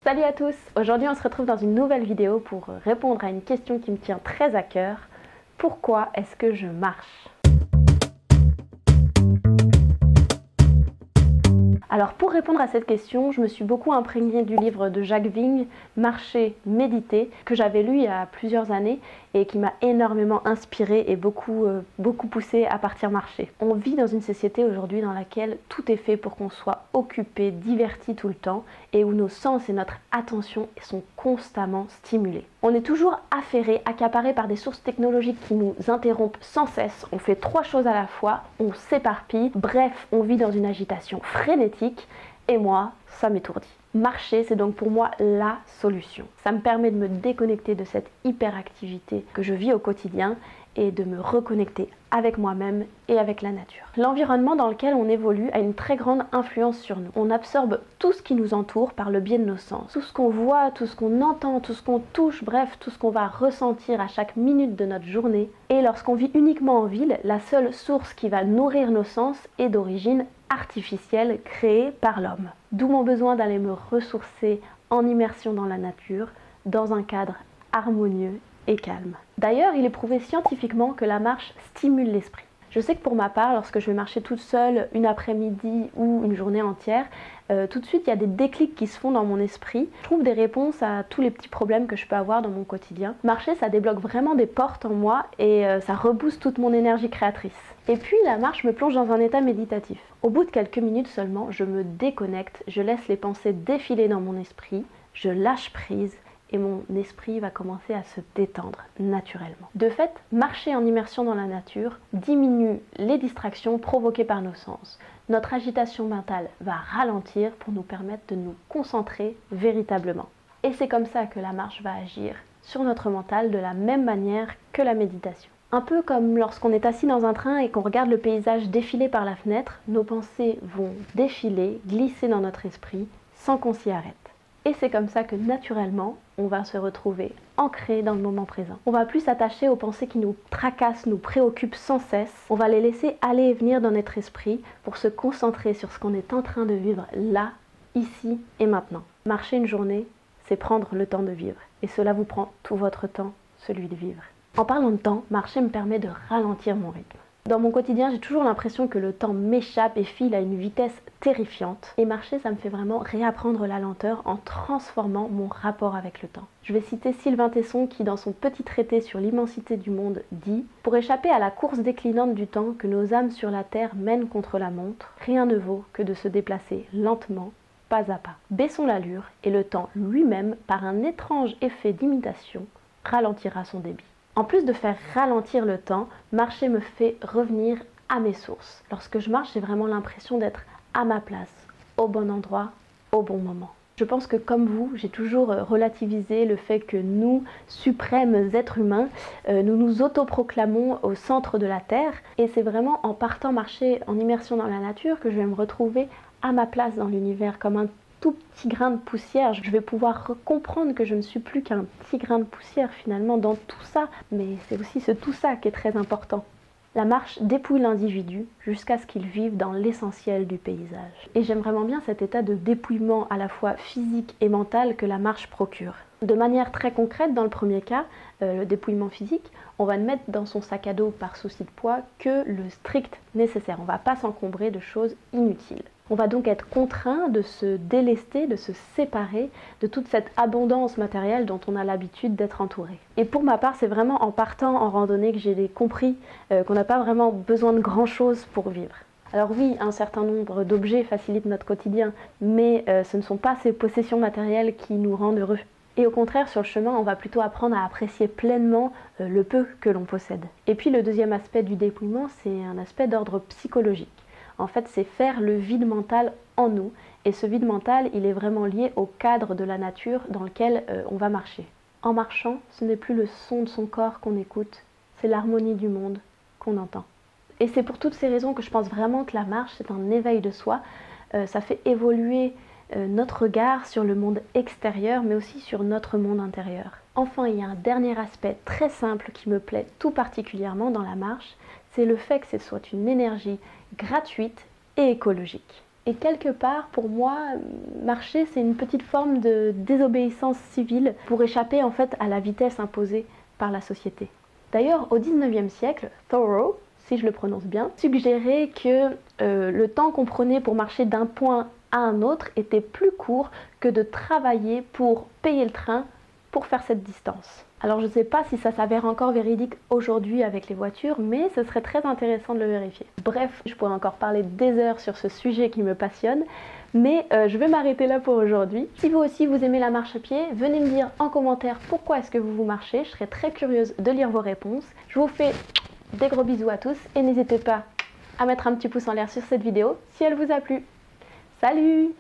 Salut à tous! Aujourd'hui on se retrouve dans une nouvelle vidéo pour répondre à une question qui me tient très à cœur. Pourquoi est-ce que je marche? Alors pour répondre à cette question, je me suis beaucoup imprégnée du livre de Jacques Vigne, Marcher, méditer, que j'avais lu il y a plusieurs années et qui m'a énormément inspirée et beaucoup poussée à partir marcher. On vit dans une société aujourd'hui dans laquelle tout est fait pour qu'on soit occupé, diverti tout le temps et où nos sens et notre attention sont constamment stimulés. On est toujours affairé, accaparé par des sources technologiques qui nous interrompent sans cesse. On fait 3 choses à la fois, on s'éparpille, bref, on vit dans une agitation frénétique et moi, ça m'étourdit. Marcher, c'est donc pour moi la solution. Ça me permet de me déconnecter de cette hyperactivité que je vis au quotidien et de me reconnecter avec moi-même et avec la nature. L'environnement dans lequel on évolue a une très grande influence sur nous. On absorbe tout ce qui nous entoure par le biais de nos sens. Tout ce qu'on voit, tout ce qu'on entend, tout ce qu'on touche, bref, tout ce qu'on va ressentir à chaque minute de notre journée. Et lorsqu'on vit uniquement en ville, la seule source qui va nourrir nos sens est d'origine artificielle créée par l'homme. D'où mon besoin d'aller me ressourcer en immersion dans la nature, dans un cadre harmonieux et calme. D'ailleurs, il est prouvé scientifiquement que la marche stimule l'esprit. Je sais que pour ma part, lorsque je vais marcher toute seule une après-midi ou une journée entière, tout de suite il y a des déclics qui se font dans mon esprit. Je trouve des réponses à tous les petits problèmes que je peux avoir dans mon quotidien. Marcher, ça débloque vraiment des portes en moi et ça rebooste toute mon énergie créatrice. Et puis la marche me plonge dans un état méditatif. Au bout de quelques minutes seulement, je me déconnecte, je laisse les pensées défiler dans mon esprit, je lâche prise et mon esprit va commencer à se détendre naturellement. De fait, marcher en immersion dans la nature diminue les distractions provoquées par nos sens. Notre agitation mentale va ralentir pour nous permettre de nous concentrer véritablement. Et c'est comme ça que la marche va agir sur notre mental de la même manière que la méditation. Un peu comme lorsqu'on est assis dans un train et qu'on regarde le paysage défiler par la fenêtre, nos pensées vont défiler, glisser dans notre esprit sans qu'on s'y arrête. Et c'est comme ça que naturellement, on va se retrouver ancré dans le moment présent. On va plus s'attacher aux pensées qui nous tracassent, nous préoccupent sans cesse. On va les laisser aller et venir dans notre esprit pour se concentrer sur ce qu'on est en train de vivre là, ici et maintenant. Marcher une journée, c'est prendre le temps de vivre. Et cela vous prend tout votre temps, celui de vivre. En parlant de temps, marcher me permet de ralentir mon rythme. Dans mon quotidien, j'ai toujours l'impression que le temps m'échappe et file à une vitesse terrifiante. Et marcher, ça me fait vraiment réapprendre la lenteur en transformant mon rapport avec le temps. Je vais citer Sylvain Tesson qui, dans son petit traité sur l'immensité du monde, dit « Pour échapper à la course déclinante du temps que nos âmes sur la terre mènent contre la montre, rien ne vaut que de se déplacer lentement, pas à pas. Baissons l'allure et le temps lui-même, par un étrange effet d'imitation, ralentira son débit. » En plus de faire ralentir le temps, marcher me fait revenir à mes sources. Lorsque je marche, j'ai vraiment l'impression d'être à ma place, au bon endroit, au bon moment. Je pense que comme vous, j'ai toujours relativisé le fait que nous, suprêmes êtres humains, nous nous autoproclamons au centre de la Terre. Et c'est vraiment en partant marcher en immersion dans la nature que je vais me retrouver à ma place dans l'univers, comme un tout petit grain de poussière. Je vais pouvoir comprendre que je ne suis plus qu'un petit grain de poussière finalement dans tout ça, mais c'est aussi ce tout ça qui est très important. La marche dépouille l'individu jusqu'à ce qu'il vive dans l'essentiel du paysage. Et j'aime vraiment bien cet état de dépouillement à la fois physique et mental que la marche procure. De manière très concrète, dans le premier cas, le dépouillement physique, on va ne mettre dans son sac à dos par souci de poids que le strict nécessaire. On ne va pas s'encombrer de choses inutiles. On va donc être contraint de se délester, de se séparer de toute cette abondance matérielle dont on a l'habitude d'être entouré. Et pour ma part, c'est vraiment en partant en randonnée que j'ai compris qu'on n'a pas vraiment besoin de grand-chose pour vivre. Alors oui, un certain nombre d'objets facilitent notre quotidien, mais ce ne sont pas ces possessions matérielles qui nous rendent heureux. Et au contraire, sur le chemin, on va plutôt apprendre à apprécier pleinement le peu que l'on possède. Et puis le deuxième aspect du dépouillement, c'est un aspect d'ordre psychologique. En fait, c'est faire le vide mental en nous. Et ce vide mental, il est vraiment lié au cadre de la nature dans lequel on va marcher. En marchant, ce n'est plus le son de son corps qu'on écoute, c'est l'harmonie du monde qu'on entend. Et c'est pour toutes ces raisons que je pense vraiment que la marche, c'est un éveil de soi. Ça fait évoluer notre regard sur le monde extérieur, mais aussi sur notre monde intérieur. Enfin, il y a un dernier aspect très simple qui me plaît tout particulièrement dans la marche, c'est le fait que ce soit une énergie gratuite et écologique. Et quelque part, pour moi, marcher, c'est une petite forme de désobéissance civile pour échapper en fait à la vitesse imposée par la société. D'ailleurs, au 19e siècle, Thoreau, si je le prononce bien, suggérait que le temps qu'on prenait pour marcher d'un point à un autre était plus court que de travailler pour payer le train pour faire cette distance. Alors je ne sais pas si ça s'avère encore véridique aujourd'hui avec les voitures, mais ce serait très intéressant de le vérifier. Bref, je pourrais encore parler des heures sur ce sujet qui me passionne, mais je vais m'arrêter là pour aujourd'hui. Si vous aussi vous aimez la marche à pied, venez me dire en commentaire pourquoi est-ce que vous marchez, je serais très curieuse de lire vos réponses. Je vous fais des gros bisous à tous et n'hésitez pas à mettre un petit pouce en l'air sur cette vidéo si elle vous a plu. Salut!